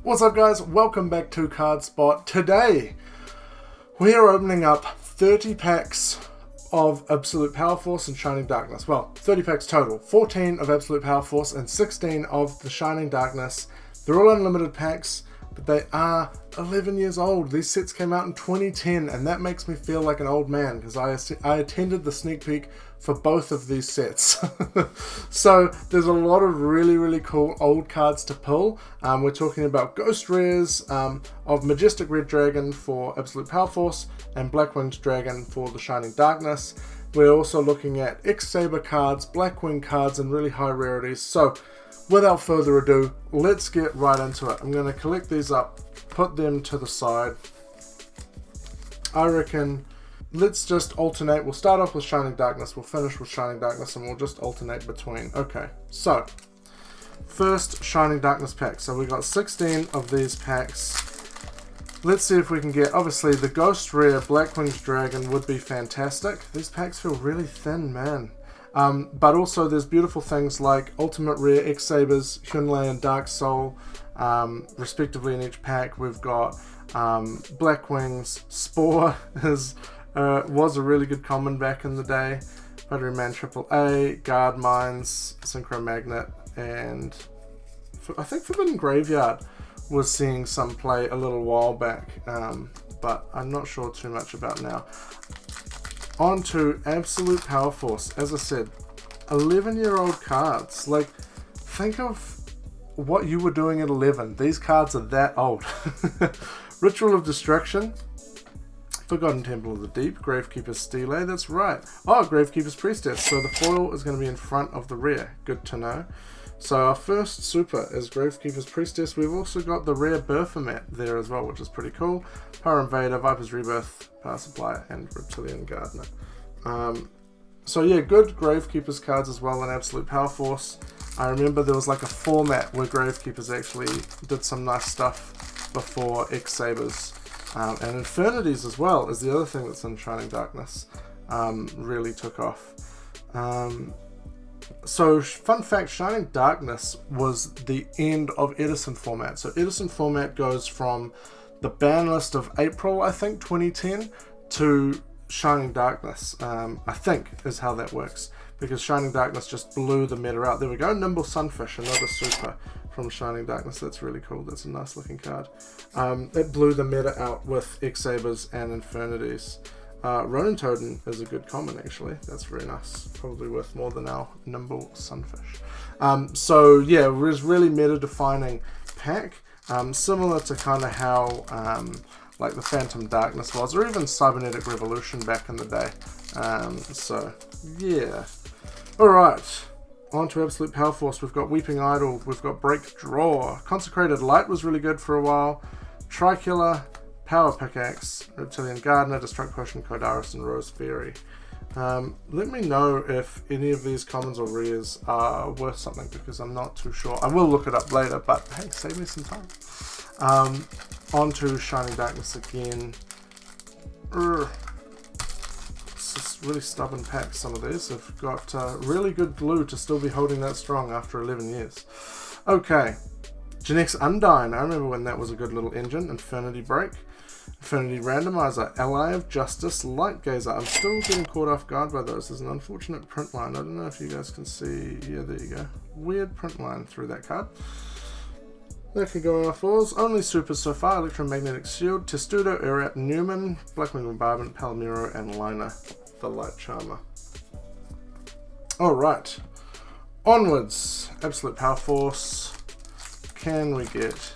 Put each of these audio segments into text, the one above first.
What's up guys, welcome back to CardSpot. Today we are opening up 30 packs of Absolute Powerforce and Shining Darkness. Well, 30 packs total, 14 of Absolute Powerforce and 16 of the Shining Darkness. They're all unlimited packs, but they are 11 years old. These sets came out in 2010 and that makes me feel like an old man because I attended the sneak peek for both of these sets. So there's a lot of really cool old cards to pull. We're talking about Ghost Rares of Majestic Red Dragon for Absolute Powerforce and Black Winged Dragon for the Shining Darkness. We're also looking at X-Saber cards, Blackwing cards, and really high rarities. So without further ado, let's get right into it. I'm going to collect these up, put them to the side. I reckon let's just alternate. We'll start off with Shining Darkness, we'll finish with Shining Darkness, and we'll just alternate between. Okay, so first Shining Darkness pack. So we got 16 of these packs. Let's see if we can get, obviously the Ghost Rare Black Winged Dragon would be fantastic. These packs feel really thin, man. But also there's beautiful things like Ultimate Rare X-Sabers, Hyunlei and Dark Soul, respectively in each pack. We've got Black Wings, Spore was a really good common back in the day. Battery Man AAA, Guard Mines, Synchro Magnet, and I think Forbidden Graveyard was seeing some play a little while back, but I'm not sure too much about now. On to Absolute Powerforce. As I said, 11-year-old cards. Like, think of what you were doing at 11. These cards are that old. Ritual of Destruction, Forgotten Temple of the Deep, Gravekeeper's Stele, that's right. Oh, Gravekeeper's Priestess. So the foil is going to be in front of the rare. Good to know. So our first super is Gravekeeper's Priestess. We've also got the rare Baphomet there as well, which is pretty cool. Power Invader, Viper's Rebirth, Power Supply, and Reptilian Gardener. So yeah, good Gravekeeper's cards as well in Absolute Powerforce. I remember there was like a format where Gravekeepers actually did some nice stuff before X-Sabers. And Infernities as well is the other thing that's in Shining Darkness. Really took off. So fun fact, Shining Darkness was the end of Edison format. So Edison format goes from the ban list of April, I think, 2010 to Shining Darkness, I think is how that works. Because Shining Darkness just blew the meta out. There we go, Nimble Sunfish, another super from Shining Darkness. That's really cool. That's a nice looking card. It blew the meta out with X-Sabers and Infernities. Ronin Totem is a good common actually. That's very nice. Probably worth more than our Nimble Sunfish. So yeah, it was really meta defining pack. Similar to kind of how like the Phantom Darkness was, or even Cybernetic Revolution back in the day. So yeah. Alright, on to Absolute Powerforce. We've got Weeping Idol, we've got Break Draw. Consecrated Light was really good for a while. Trikiller, Power Pickaxe, Reptilian Gardener, Destruct Potion, Kodaris, and Rose Fairy. Let me know if any of these commons or rares are worth something, because I'm not too sure. I will look it up later, but hey, save me some time. On to Shining Darkness again. It's just really stubborn packs, some of these. Have got really good glue to still be holding that strong after 11 years. Okay, Genex Undyne. I remember when that was a good little engine. Infernity Break. Infinity Randomizer, Ally of Justice, Light Gazer. I'm still getting caught off guard by those. There's an unfortunate print line. I don't know if you guys can see. Yeah, there you go. Weird print line through that card. That could go on our fours. Only supers so far: Electromagnetic Shield, Testudo, Erat, Newman, Blackwing Bombardment, Palomiro, and Lina, the Light Charmer. Alright. Onwards. Absolute Powerforce. Can we get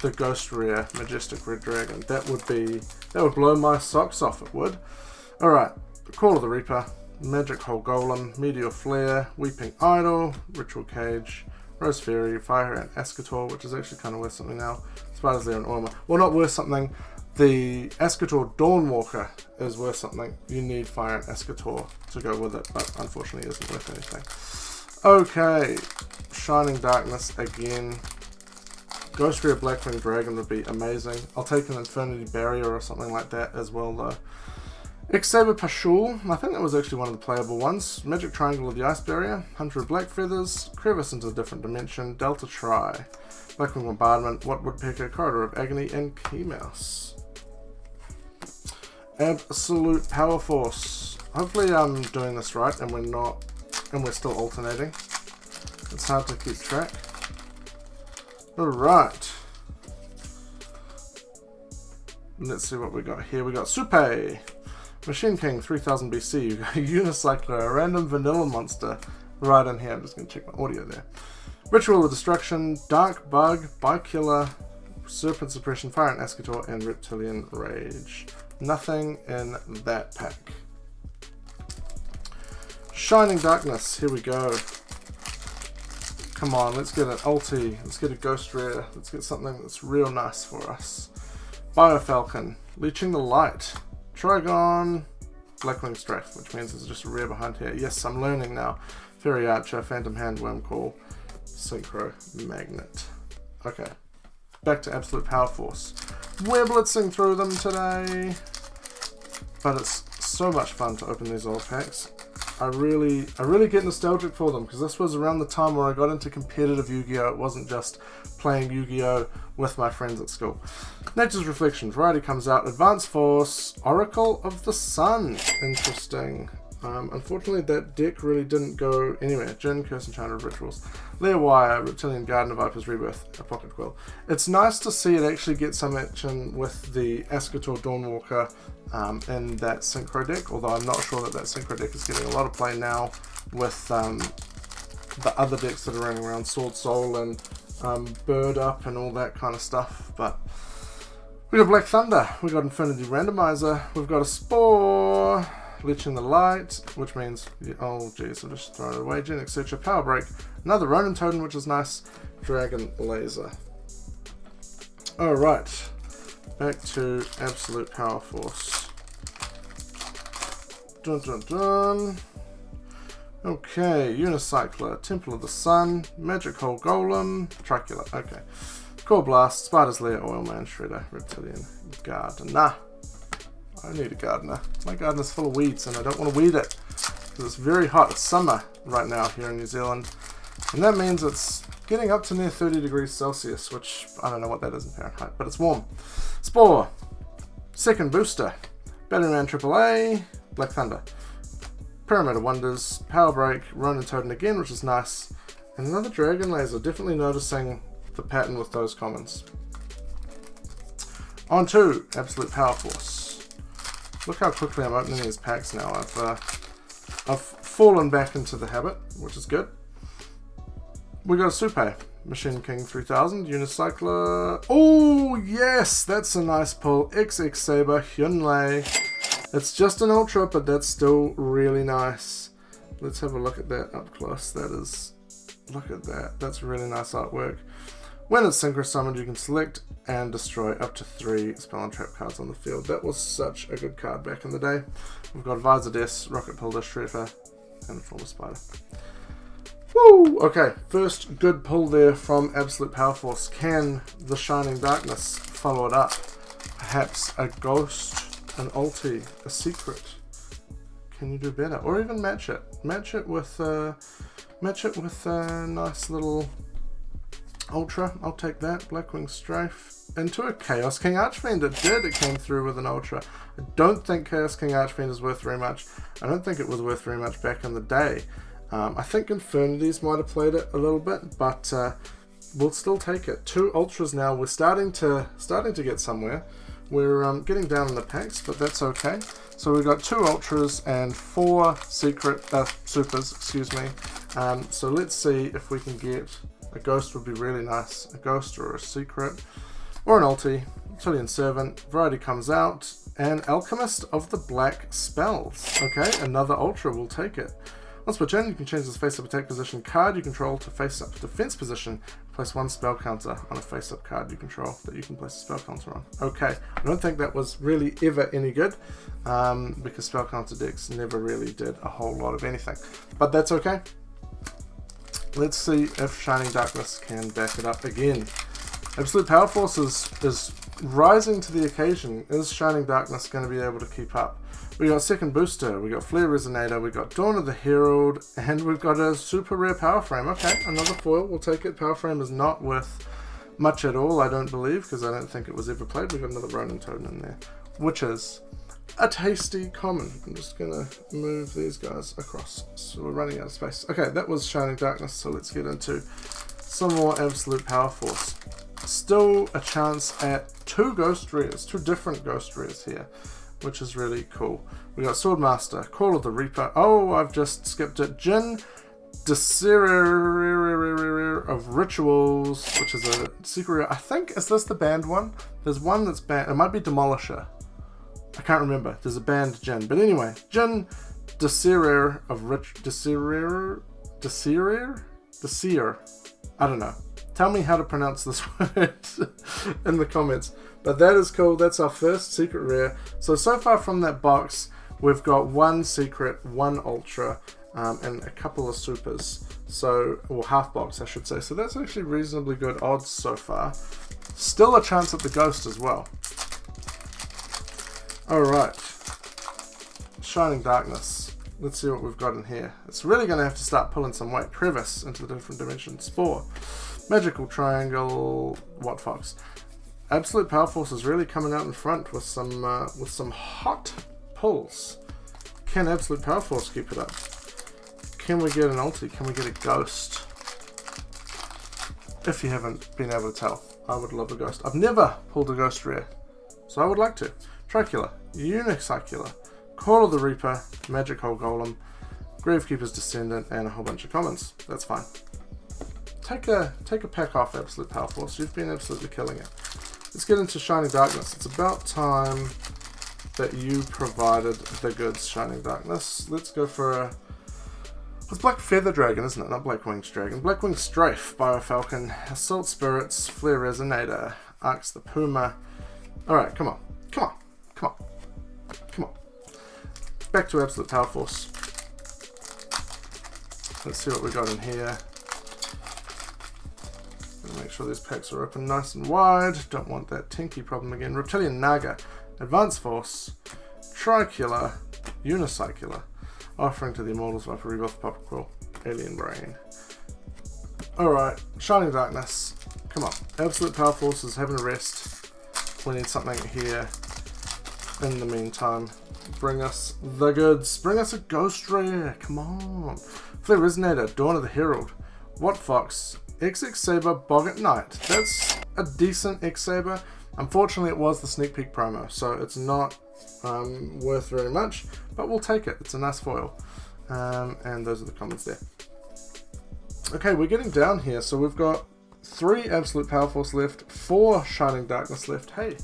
the Ghost Rare Majestic Red Dragon? That would blow my socks off, it would. Alright, Call of the Reaper, Magic Hole Golem, Meteor Flare, Weeping Idol, Ritual Cage, Rose Fairy, Fire and Eschator, which is actually kind of worth something now. Spiders Lair and Orma. Well, not worth something. The Eschator Dawnwalker is worth something. You need Fire and Eschator to go with it, but unfortunately isn't worth anything. Okay, Shining Darkness again. Ghost Rare Blackwing Dragon would be amazing. I'll take an Infinity Barrier or something like that as well though. X-Saber Pashul, I think that was actually one of the playable ones. Magic Triangle of the Ice Barrier, Hunter of Black Feathers, Crevice into a Different Dimension, Delta Tri, Blackwing Bombardment, What Woodpecker, Corridor of Agony, and Key Mouse. Absolute Powerforce. Hopefully I'm doing this right and we're still alternating. It's hard to keep track. Alright. Let's see what we got here. We got Supe, Machine King 3000 BC, you got Unicycler, a random vanilla monster right in here. I'm just going to check my audio there. Ritual of Destruction, Dark Bug, Bikiller, Serpent Suppression, Fire and Escator, and Reptilian Rage. Nothing in that pack. Shining Darkness, here we go. Come on, let's get an ulti, let's get a ghost rare, let's get something that's real nice for us. Biofalcon, Leeching the Light, Trigon, Blackwing Strafe, which means there's just a rare behind here. Yes, I'm learning now. Fairy Archer, Phantom Hand, Wormcall, Synchro Magnet. Okay, back to Absolute Powerforce. We're blitzing through them today, but it's so much fun to open these old packs. I really get nostalgic for them, because this was around the time where I got into competitive Yu-Gi-Oh! It wasn't just playing Yu-Gi-Oh! With my friends at school. Nature's Reflection, Variety comes out, Advanced Force, Oracle of the Sun, interesting. Unfortunately that deck really didn't go anywhere. Jin, Curse Enchanted Rituals, Lair Wire, Reptilian Garden of Viper's Rebirth, a Pocket Quill. It's nice to see it actually get some action with the Escator Dawnwalker in that Synchro deck, although I'm not sure that Synchro deck is getting a lot of play now with the other decks that are running around, Sword Soul and Bird Up and all that kind of stuff. But we got Black Thunder, we got Infinity Randomizer, we've got a Spore, Leeching the Light, which means, oh geez, I'll just throw it away. Genetic Searcher, Power Break, another Ronin Totem, which is nice, Dragon Laser. Alright, back to Absolute Powerforce. Dun dun dun. Okay, Unicycler, Temple of the Sun, Magic Hole Golem, Tricula, okay. Core Blast, Spider's Lair, Oilman, Shredder, Reptilian, Gardener. I need a gardener. My gardener's full of weeds and I don't want to weed it because it's very hot. It's summer right now here in New Zealand, and that means it's getting up to near 30 degrees Celsius, which I don't know what that is in Fahrenheit, but it's warm. Spore, Second Booster, Batteryman AAA, Black Thunder, Pyramid of Wonders, Power Break, Ronin Totem again, which is nice, and another Dragon Laser. Definitely noticing the pattern with those commons. On to Absolute Powerforce. Look how quickly I'm opening these packs now. I've fallen back into the habit, which is good. We got a Supe, Machine King 3000, Unicycler. Oh yes, that's a nice pull. XX Saber, Hyunlei. It's just an Ultra, but that's still really nice. Let's have a look at that up close. That is, look at that. That's really nice artwork. When it's Synchro Summoned, you can select and destroy up to 3 spell and trap cards on the field. That was such a good card back in the day. We've got Visor Death, Rocket Pilder, Shredder, and a Former Spider. Woo! Okay, first good pull there from Absolute Powerforce. Can the Shining Darkness follow it up? Perhaps a Ghost, an Ulti, a Secret. Can you do better? Or even match it. Match it with a nice little Ultra. I'll take that. Blackwing Strafe into a Chaos King Archfiend. It did. It came through with an Ultra. I don't think Chaos King Archfiend is worth very much. I don't think it was worth very much back in the day. I think Infernities might have played it a little bit, but we'll still take it. 2 Ultras now. We're starting to get somewhere. We're getting down in the packs, but that's okay. So we've got 2 Ultras and 4 Supers, excuse me. So let's see if we can get a Ghost. Would be really nice. A Ghost or a Secret or an Ulti. Reptilian Servant. Variety comes out. And Alchemist of the Black Spells. Okay, another Ultra. We'll take it. Once per turn, you can change this face-up attack position card you control to face-up defense position. Place 1 spell counter on a face-up card you control that you can place a spell counter on. Okay, I don't think that was really ever any good, because spell counter decks never really did a whole lot of anything. But that's okay. Let's see if Shining Darkness can back it up again. Absolute Powerforce is rising to the occasion. Is Shining Darkness going to be able to keep up? We got Second Booster, we got Flare Resonator, we got Dawn of the Herald, and we've got a super rare Power Frame. Okay, another foil, we'll take it. Power Frame is not worth much at all, I don't believe, because I don't think it was ever played. We've got another Ronin Totem in there, which is a tasty common. I'm just going to move these guys across, so we're running out of space. Okay, that was Shining Darkness, so let's get into some more Absolute Powerforce. Still a chance at two different Ghost Rares here, which is really cool. We got Swordmaster, Call of the Reaper. Oh, I've just skipped it. Jin, Desire of Rituals, which is a secret rare. I think, is this the banned one? There's one that's banned. It might be Demolisher. I can't remember. There's a banned Jin. But anyway, Jin, Desire of Desire? I don't know. Tell me how to pronounce this word in the comments. But that is cool. That's our first secret rare. So far from that box, we've got one secret, one ultra, and a couple of supers. Or half box, I should say. So that's actually reasonably good odds so far. Still a chance at the ghost as well. Alright. Shining Darkness. Let's see what we've got in here. It's really going to have to start pulling some weight. Crevice into the different dimensions. Spore. Magical Triangle. What Fox? Absolute Powerforce is really coming out in front with some hot pulls. Can Absolute Powerforce keep it up? Can we get an ulti? Can we get a ghost? If you haven't been able to tell, I would love a ghost. I've never pulled a ghost rare, so I would like to. Tricula, Unicycula, Call of the Reaper, Magic Hole Golem, Gravekeeper's Descendant, and a whole bunch of commons. That's fine. Take a pack off Absolute Powerforce. You've been absolutely killing it. Let's get into Shining Darkness. It's about time that you provided the goods, Shining Darkness. Let's go for a... It's Black Feather Dragon, isn't it? Not Black Winged Dragon. Black Winged Strafe, Biofalcon, Assault Spirits, Flare Resonator, Arcs the Puma. Alright, come on. Come on. Come on. Come on. Back to Absolute Powerforce. Let's see what we got in here. Make sure these packs are open nice and wide. Don't want that tinky problem again. Reptilian Naga, Advanced Force, Tricula, Unicycula, Offering to the Immortals, Viper Rebuff, Papa Quill, Alien Brain. Alright, Shining Darkness. Come on. Absolute Powerforce is having a rest. We need something here. In the meantime, bring us the goods. Bring us a Ghost Rare. Come on. Flare Resonator, Dawn of the Herald, What Fox, XX Saber, Boggart Knight. That's a decent X Saber. Unfortunately, it was the sneak peek promo, so it's not worth very much, but we'll take it. It's a nice foil. And those are the comments there. Okay, we're getting down here, so we've got 3 Absolute Powerforce left, 4 Shining Darkness left. Hey,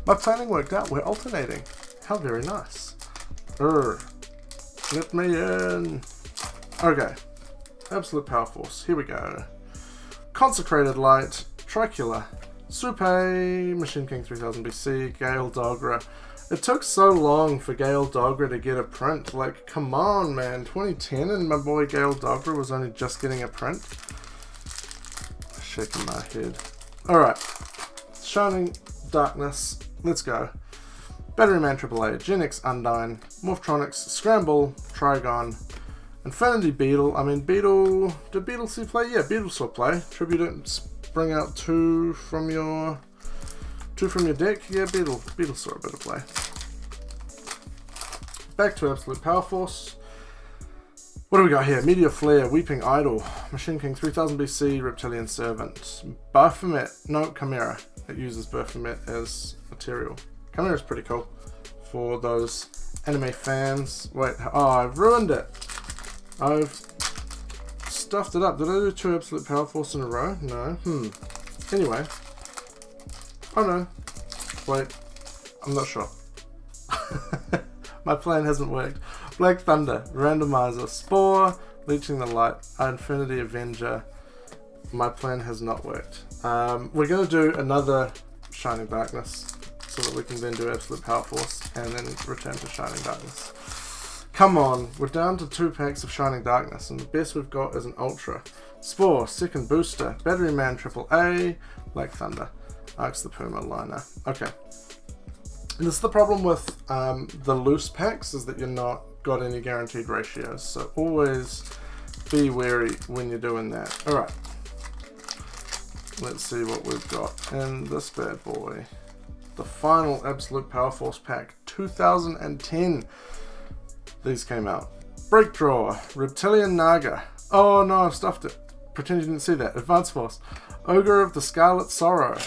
my planning worked out. We're alternating. How very nice. Let me in. Okay, Absolute Powerforce. Here we go. Consecrated Light, Tricula, Supe, Machine King 3000 BC, Gale Dogra. It took so long for Gale Dogra to get a print. Like, come on, man. 2010 and my boy Gale Dogra was only just getting a print. Shaking my head. Alright. Shining Darkness. Let's go. Battery Man AAA, Gen X Undyne, Morphtronics, Scramble, Trigon, Infinity Beetle. I mean, Beetle... Did Beetle see play? Yeah, Beetle saw play. Tribute it, bring out 2 from your deck. Yeah, Beetle saw a bit of play. Back to Absolute Powerforce. What do we got here? Meteor Flare, Weeping Idol, Machine King 3000 BC, Reptilian Servant, Baphomet. No, Chimera. It uses Baphomet as material. Chimera's pretty cool for those anime fans. Wait, oh, I've ruined it. I've stuffed it up. Did I do 2 Absolute Powerforce in a row? No. Anyway. Oh no. Wait. I'm not sure. My plan hasn't worked. Black Thunder, Randomizer, Spore, Leeching the Light, Infinity Avenger. My plan has not worked. We're going to do another Shining Darkness so that we can then do Absolute Powerforce and then return to Shining Darkness. Come on, we're down to 2 packs of Shining Darkness, and the best we've got is an Ultra. Spore, second booster, Battery Man AAA, Black Thunder, Arcs the Puma liner. Okay. And this is the problem with the loose packs, is that you're not got any guaranteed ratios, so always be wary when you're doing that. Alright. let's see what we've got in this bad boy. The final Absolute Powerforce pack, 2010. These came out. Break Draw, Reptilian Naga. Oh no, I've stuffed it. Pretend you didn't see that. Advance Force. Ogre of the Scarlet Sorrow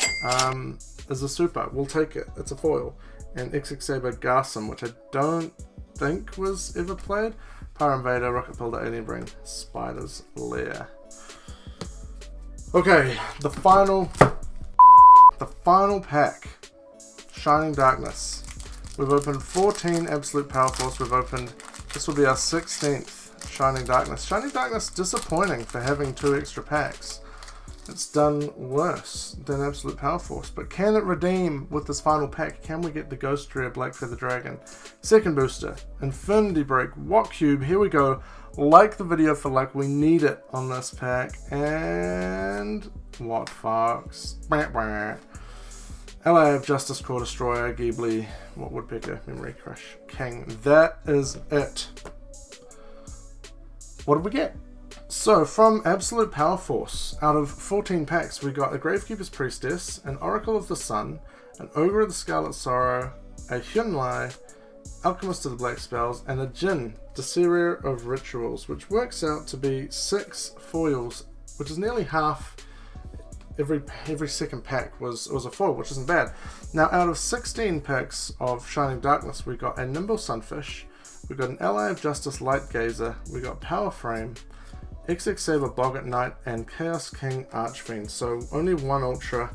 is a super. We'll take it. It's a foil. And Xxsaber Garson, which I don't think was ever played. Power Invader, Rocket Builder, Alien Brain, Spider's Lair. Okay, the final pack. Shining Darkness. We've opened 14 Absolute Powerforce. We've opened, this will be our 16th Shining Darkness. Shining Darkness, disappointing for having 2 extra packs. It's done worse than Absolute Powerforce, but can it redeem with this final pack? Can we get the Ghost Rare Black Feather Dragon? Second booster, Infinity Break, What Cube, here we go. Like the video for luck, we need it on this pack. And what Fox? LA of Justice, Core Destroyer, Ghibli, What Woodpecker, Memory Crush, King. That is it. What did we get? So from Absolute Powerforce, out of 14 packs, we got a Gravekeeper's Priestess, an Oracle of the Sun, an Ogre of the Scarlet Sorrow, a Hyunlai, Alchemist of the Black Spells, and a Jin, Desirier of Rituals, which works out to be 6 foils, which is nearly half. Every second pack was a foil, which isn't bad. Now, out of 16 packs of Shining Darkness, we got a Nimble Sunfish, we got an Ally of Justice Light Gazer, we got Power Frame, Xxsaber Boggart Knight, and Chaos King Archfiend. So only 1 Ultra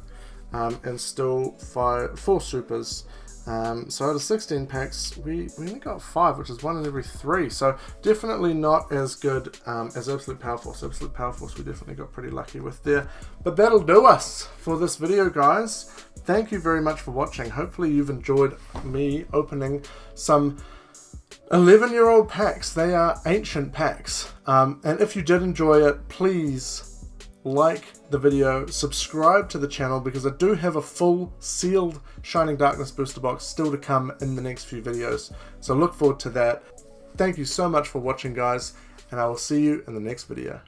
and still 4 Supers. So out of 16 packs, we only got 5, which is 1 in every 3. So definitely not as good as Absolute Powerforce. Absolute Powerforce we definitely got pretty lucky with there. But that'll do us for this video, guys. Thank you very much for watching. Hopefully you've enjoyed me opening some 11-year-old packs. They are ancient packs. And if you did enjoy it, please like the video, subscribe to the channel, because I do have a full sealed Shining Darkness booster box still to come in the next few videos. So look forward to that. Thank you so much for watching, guys, and I will see you in the next video.